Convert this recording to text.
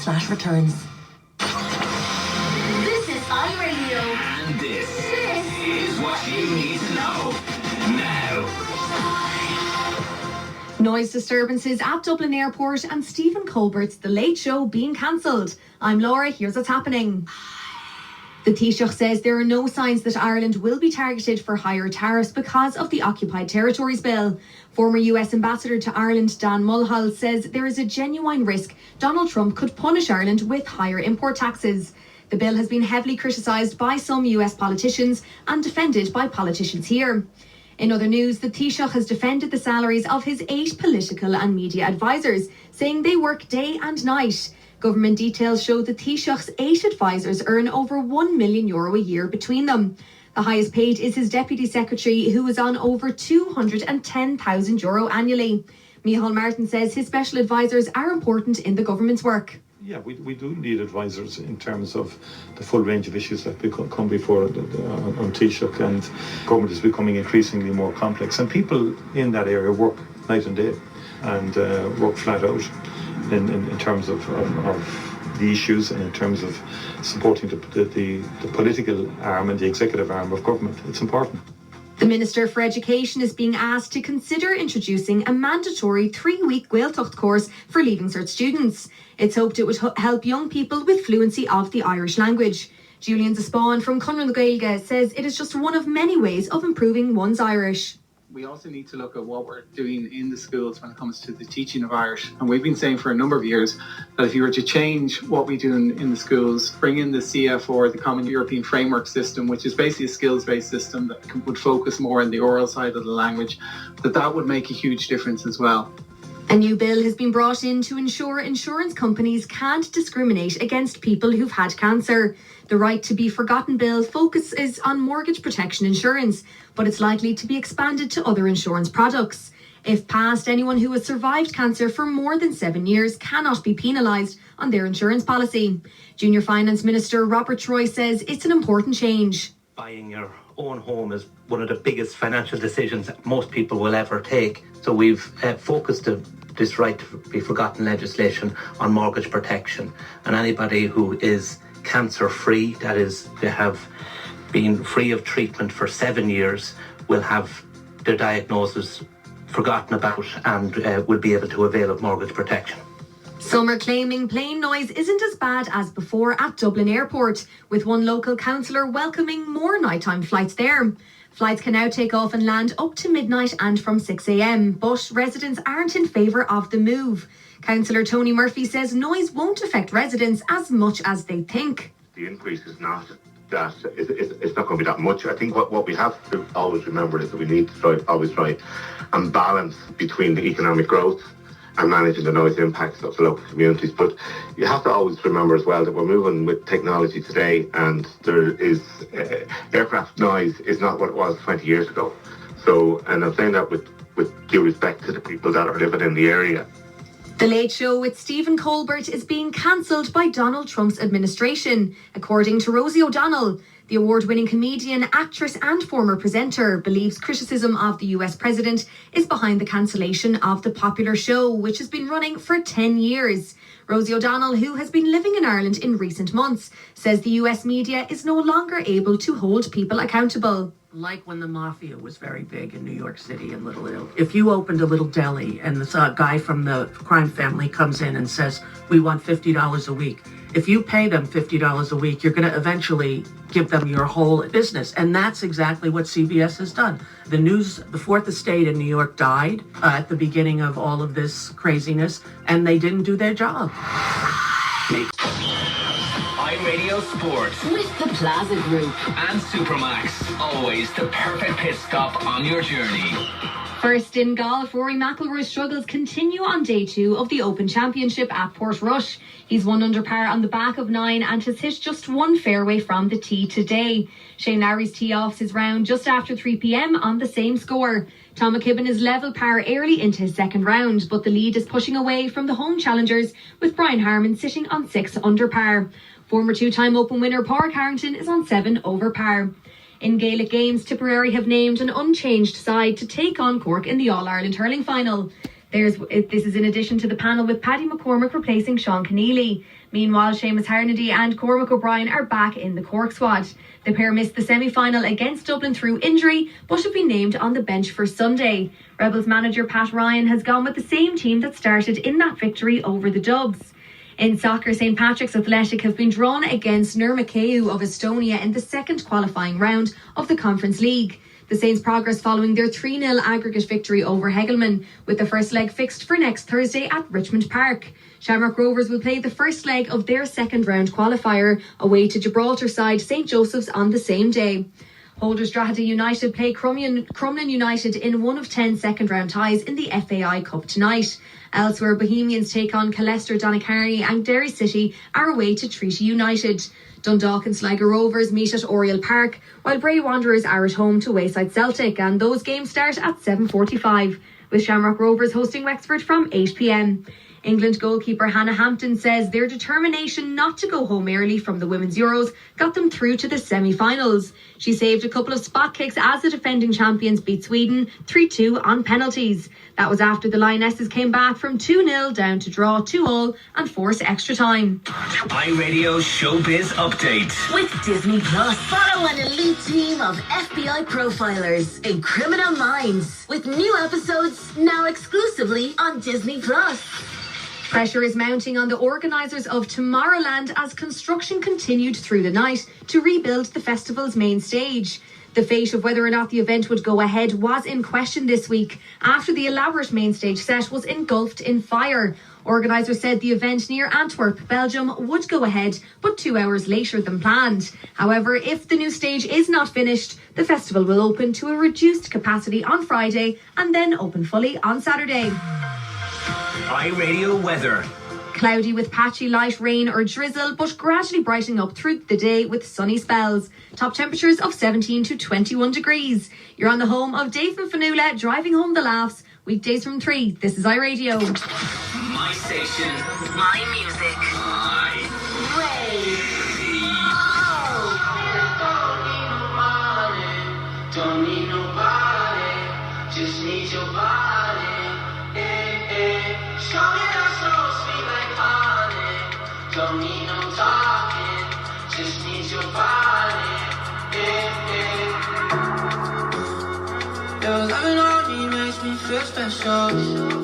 iRadio.ie/returns. This is iRadio. And this is what you need to know now. Noise disturbances at Dublin Airport and Stephen Colbert's The Late Show being cancelled. I'm Laura, here's what's happening. The Taoiseach says there are no signs that Ireland will be targeted for higher tariffs because of the Occupied Territories Bill. Former US Ambassador to Ireland Dan Mulhall says there is a genuine risk Donald Trump could punish Ireland with higher import taxes. The bill has been heavily criticised by some US politicians and defended by politicians here. In other news, the Taoiseach has defended the salaries of his 8 political and media advisors, saying they work day and night. Government details show the Taoiseach's 8 advisors earn over €1 million a year between them. The highest paid is his Deputy Secretary, who is on over €210,000 annually. Micheál Martin says his special advisors are important in the government's work. Yeah, we do need advisors in terms of the full range of issues that come before on Taoiseach, and government is becoming increasingly more complex. And people in that area work night and day and work flat out in terms of the issues and in terms of supporting the political arm and the executive arm of government. It's important. The Minister for Education is being asked to consider introducing a mandatory 3-week Gaeltacht course for Leaving Cert students. It's hoped it would help young people with fluency of the Irish language. Julian Zaspawn from Conran na Gaeilge says it is just one of many ways of improving one's Irish. We also need to look at what we're doing in the schools when it comes to the teaching of Irish. And we've been saying for a number of years that if you were to change what we do in the schools, bring in the CF4, the Common European Framework System, which is basically a skills-based system that would focus more on the oral side of the language, that would make a huge difference as well. A new bill has been brought in to ensure insurance companies can't discriminate against people who've had cancer. The Right to Be Forgotten bill focuses on mortgage protection insurance, but it's likely to be expanded to other insurance products. If passed, anyone who has survived cancer for more than 7 years cannot be penalised on their insurance policy. Junior Finance Minister Robert Troy says it's an important change. Buying your own home is one of the biggest financial decisions that most people will ever take. So we've focused this Right to Be Forgotten legislation on mortgage protection, and anybody who is cancer-free, that is, they have been free of treatment for 7 years, will have their diagnosis forgotten about and will be able to avail of mortgage protection. Some are claiming plane noise isn't as bad as before at Dublin Airport, with one local councillor welcoming more nighttime flights there. Flights can now take off and land up to midnight and from 6 a.m, but residents aren't in favour of the move. Councillor Tony Murphy says noise won't affect residents as much as they think. The increase is not that, it's not going to be that much. I think what we have to always remember is that we need to always try and balance between the economic growth and managing the noise impacts of the local communities. But you have to always remember as well that we're moving with technology today, and there is aircraft noise is not what it was 20 years ago. So, and I'm saying that with due respect to the people that are living in the area. The Late Show with Stephen Colbert is being cancelled by Donald Trump's administration, according to Rosie O'Donnell. The award-winning comedian, actress and former presenter believes criticism of the US president is behind the cancellation of the popular show, which has been running for 10 years. Rosie O'Donnell, who has been living in Ireland in recent months, says the US media is no longer able to hold people accountable. Like when the mafia was very big in New York City and Little Italy. If you opened a little deli and this guy from the crime family comes in and says, we want $50 a week. If you pay them $50 a week, you're going to eventually give them your whole business. And that's exactly what CBS has done. The fourth estate in New York died at the beginning of all of this craziness, and they didn't do their job. iRadio Sport With the Plaza Group. and Supermax. Always the perfect pit stop on your journey. First in golf, Rory McIlroy's struggles continue on day 2 of the Open Championship at Portrush. He's 1 under par on the back of 9 and has hit just 1 fairway from the tee today. Shane Lowry's tee offs his round just after 3 p.m. on the same score. Tom McKibben is level par early into his second round, but the lead is pushing away from the home challengers, with Brian Harman sitting on 6 under par. Former 2-time Open winner Pádraig Harrington is on 7 over par. In Gaelic games, Tipperary have named an unchanged side to take on Cork in the All-Ireland hurling final. This is in addition to the panel with Paddy McCormick replacing Sean Keneally. Meanwhile, Seamus Harnedy and Cormac O'Brien are back in the Cork squad. The pair missed the semi-final against Dublin through injury, but have been named on the bench for Sunday. Rebels manager Pat Ryan has gone with the same team that started in that victory over the Dubs. In soccer, St Patrick's Athletic have been drawn against Nurmikeu of Estonia in the second qualifying round of the Conference League. The Saints progress following their 3-0 aggregate victory over Hegelman, with the first leg fixed for next Thursday at Richmond Park. Shamrock Rovers will play the first leg of their second round qualifier away to Gibraltar side St Joseph's on the same day. Holders Drogheda United play Crumlin United in one of 10 second round ties in the FAI Cup tonight. Elsewhere, Bohemians take on Leicester Donacarry and Derry City are away to Treaty United. Dundalk and Sligo Rovers meet at Oriel Park, while Bray Wanderers are at home to Wayside Celtic, and those games start at 7:45, with Shamrock Rovers hosting Wexford from 8 p.m. England goalkeeper Hannah Hampton says their determination not to go home early from the Women's Euros got them through to the semi-finals. She saved a couple of spot kicks as the defending champions beat Sweden 3-2 on penalties. That was after the Lionesses came back from 2-0 down to draw 2-2 and force extra time. iRadio Showbiz Update. With Disney Plus, follow an elite team of FBI profilers in Criminal Minds, with new episodes now exclusively on Disney Plus. Pressure is mounting on the organisers of Tomorrowland as construction continued through the night to rebuild the festival's main stage. The fate of whether or not the event would go ahead was in question this week after the elaborate main stage set was engulfed in fire. Organisers said the event near Antwerp, Belgium would go ahead, but 2 hours later than planned. However, if the new stage is not finished, the festival will open to a reduced capacity on Friday and then open fully on Saturday. iRadio weather. Cloudy with patchy light rain or drizzle, but gradually brightening up through the day with sunny spells. Top temperatures of 17 to 21 degrees. You're on the home of Dave and Fanula, driving home the laughs. Weekdays from 3. This is iRadio. My station. My music. Don't need nobody, just need your body. Show me that so sweet like honey. Don't need no talking, just need your body. Your loving on me makes me feel special.